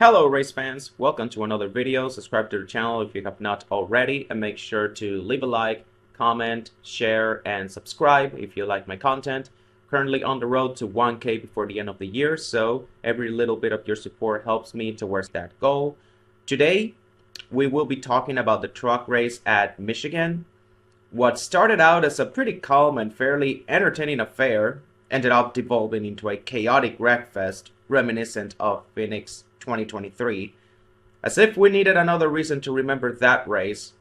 Hello race fans, welcome to another video. Subscribe to the channel if you have not already, and make sure to leave a like, comment, share, and subscribe if you like my content. Currently on the road to 1K before the end of the year, so every little bit of your support helps me towards that goal. Today we will be talking about the truck race at Michigan. What started out as a pretty calm and fairly entertaining affair ended up devolving into a chaotic wreckfest reminiscent of Phoenix 2023, as if we needed another reason to remember that race.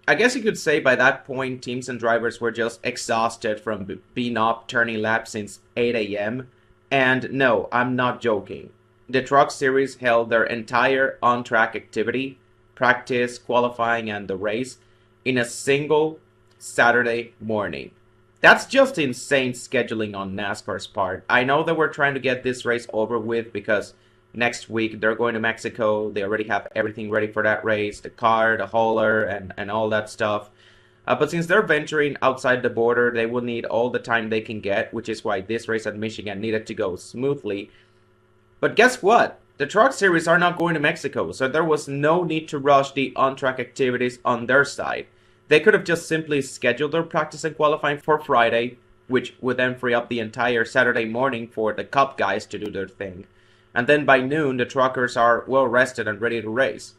I guess you could say by that point teams and drivers were just exhausted from being up turning laps since 8 a.m. And no, I'm not joking. The Truck Series held their entire on-track activity, practice, qualifying, and the race in a single Saturday morning. That's just insane scheduling on NASCAR's part. I know that we're trying to get this race over with because next week they're going to Mexico. They already have everything ready for that race, the car, the hauler, and all that stuff. But since they're venturing outside the border, they will need all the time they can get, which is why this race at Michigan needed to go smoothly. But guess what? The Truck Series are not going to Mexico, so there was no need to rush the on-track activities on their side. They could have just simply scheduled their practice and qualifying for Friday, which would then free up the entire Saturday morning for the Cup guys to do their thing. And then by noon, the truckers are well rested and ready to race.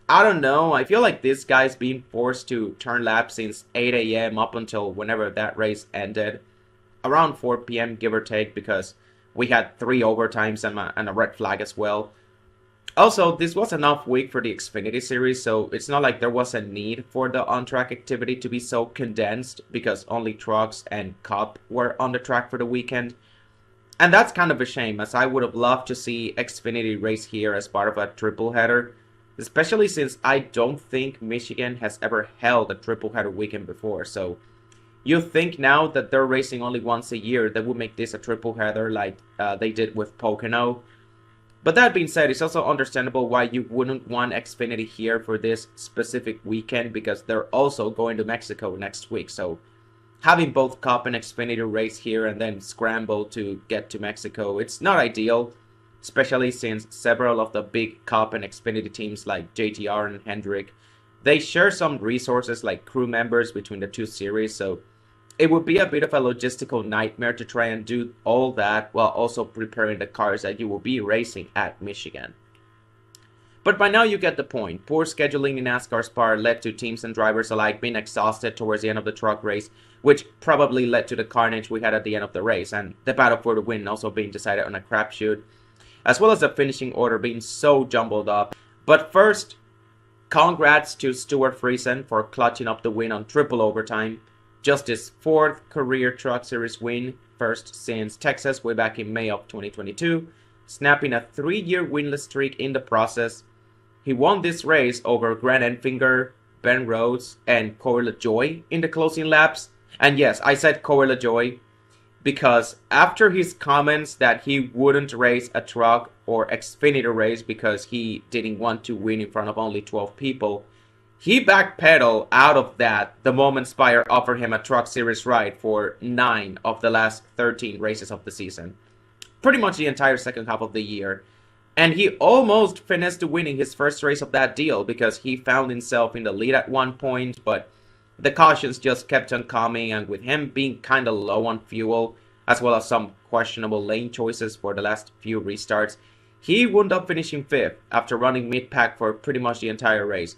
I don't know, I feel like this guy's being forced to turn laps since 8 a.m. up until whenever that race ended. Around 4 p.m. give or take, because we had 3 overtimes and a red flag as well. Also, this was an off week for the Xfinity Series, so it's not like there was a need for the on-track activity to be so condensed because only trucks and Cup were on the track for the weekend. And that's kind of a shame, as I would have loved to see Xfinity race here as part of a triple header, especially since I don't think Michigan has ever held a triple header weekend before. So you think now that they're racing only once a year, that would make this a triple header like they did with Pocono. But that being said, it's also understandable why you wouldn't want Xfinity here for this specific weekend, because they're also going to Mexico next week. So having both Cup and Xfinity race here and then scramble to get to Mexico, it's not ideal, especially since several of the big Cup and Xfinity teams like JGR and Hendrick, they share some resources like crew members between the two series, so it would be a bit of a logistical nightmare to try and do all that while also preparing the cars that you will be racing at Michigan. But by now you get the point. Poor scheduling in NASCAR's part led to teams and drivers alike being exhausted towards the end of the truck race, which probably led to the carnage we had at the end of the race, and the battle for the win also being decided on a crapshoot, as well as the finishing order being so jumbled up. But first, congrats to Stewart Friesen for clutching up the win on triple overtime. Just his 4th career Truck Series win, first since Texas way back in May of 2022, snapping a 3-year winless streak in the process. He won this race over Grant Enfinger, Ben Rhodes, and Corey LaJoie in the closing laps. And yes, I said Corey LaJoie because after his comments that he wouldn't race a truck or Xfinity race because he didn't want to win in front of only 12 people, he backpedaled out of that the moment Spire offered him a Truck Series ride for 9 of the last 13 races of the season. Pretty much the entire second half of the year. And he almost finished winning his first race of that deal because he found himself in the lead at one point, but the cautions just kept on coming, and with him being kinda low on fuel, as well as some questionable lane choices for the last few restarts, he wound up finishing 5th after running mid-pack for pretty much the entire race.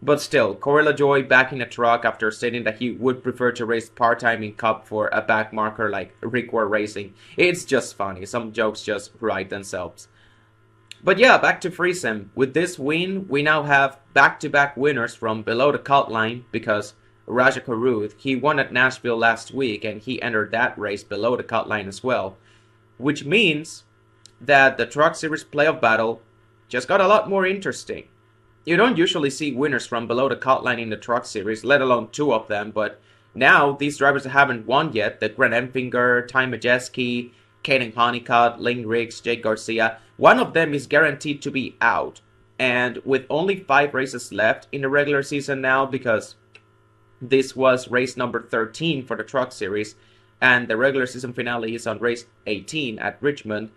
But still, Corey LaJoie back in a truck after stating that he would prefer to race part-time in Cup for a back marker like Rick Ware Racing. It's just funny, some jokes just write themselves. But yeah, back to Friesen. With this win, we now have back-to-back winners from below the cut line, because Raja Karuth, he won at Nashville last week and he entered that race below the cut line as well. Which means that the Truck Series playoff battle just got a lot more interesting. You don't usually see winners from below the cut line in the Truck Series, let alone 2 of them, but now these drivers that haven't won yet, the Grant Enfinger, Ty Majeski, Caden Honeycutt, Lane Riggs, Jake Garcia, one of them is guaranteed to be out. And with only 5 races left in the regular season now, because this was race number 13 for the Truck Series, and the regular season finale is on race 18 at Richmond,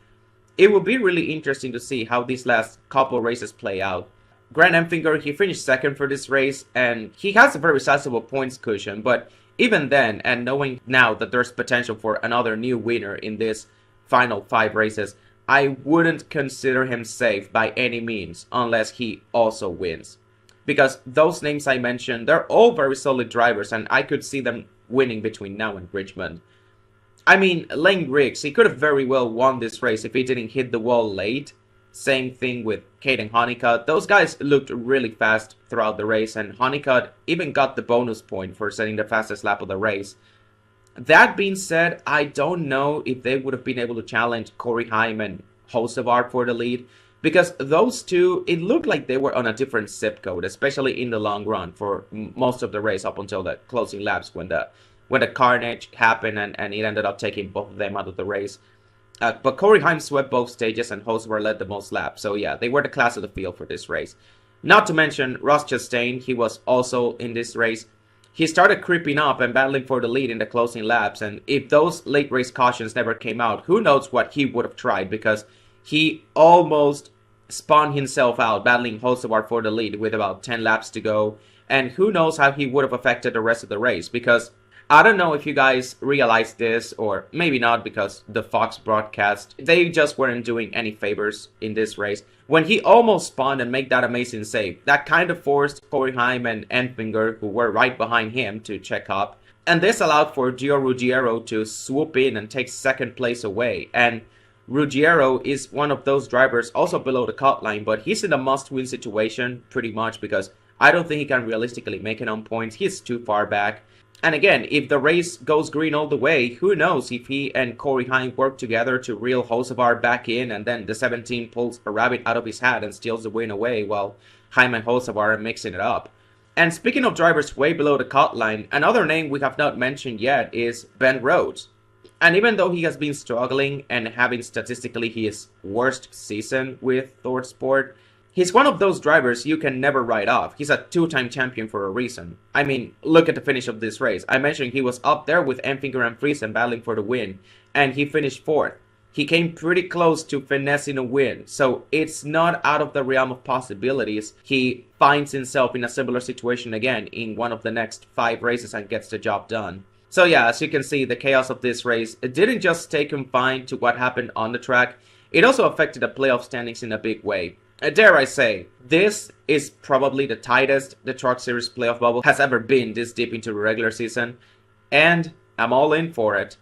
it will be really interesting to see how these last couple races play out. Grant Enfinger, he finished second for this race, and he has a very sizable points cushion, but even then, and knowing now that there's potential for another new winner in this final 5 races, I wouldn't consider him safe by any means unless he also wins. Because those names I mentioned, they're all very solid drivers, and I could see them winning between now and Richmond. I mean, Lane Riggs, he could have very well won this race if he didn't hit the wall late. Same thing with Caden Honeycutt. Those guys looked really fast throughout the race, and Honeycutt even got the bonus point for setting the fastest lap of the race. That being said, I don't know if they would have been able to challenge Corey Heim and Hocevar for the lead, because those two, it looked like they were on a different zip code, especially in the long run for most of the race up until the closing laps when the carnage happened and it ended up taking both of them out of the race. But Corey Heim swept both stages and Hocevar led the most laps. So yeah, they were the class of the field for this race. Not to mention Ross Chastain, he was also in this race. He started creeping up and battling for the lead in the closing laps. And if those late race cautions never came out, who knows what he would have tried, because he almost spun himself out battling Hocevar for the lead with about 10 laps to go. And who knows how he would have affected the rest of the race, because I don't know if you guys realize this, or maybe not, because the Fox broadcast, they just weren't doing any favors in this race. When he almost spun and made that amazing save, that kind of forced Corey Heim and Enfinger, who were right behind him, to check up. And this allowed for Gio Ruggiero to swoop in and take second place away. And Ruggiero is one of those drivers also below the cut line, but he's in a must-win situation pretty much, because I don't think he can realistically make it on points. He's too far back. And again, if the race goes green all the way, who knows if he and Corey Heim work together to reel Hocevar back in, and then the 17 pulls a rabbit out of his hat and steals the win away while Heim and Hocevar are mixing it up. And speaking of drivers way below the cut line, another name we have not mentioned yet is Ben Rhodes. And even though he has been struggling and having statistically his worst season with ThorSport, he's one of those drivers you can never write off. He's a 2-time champion for a reason. I mean, look at the finish of this race. I mentioned he was up there with Enfinger and Friesen battling for the win, and he finished 4th. He came pretty close to finessing a win, so it's not out of the realm of possibilities he finds himself in a similar situation again in one of the next 5 races and gets the job done. So yeah, as you can see, the chaos of this race, it didn't just stay confined to what happened on the track, it also affected the playoff standings in a big way. Dare I say, this is probably the tightest the Truck Series playoff bubble has ever been this deep into the regular season, and I'm all in for it.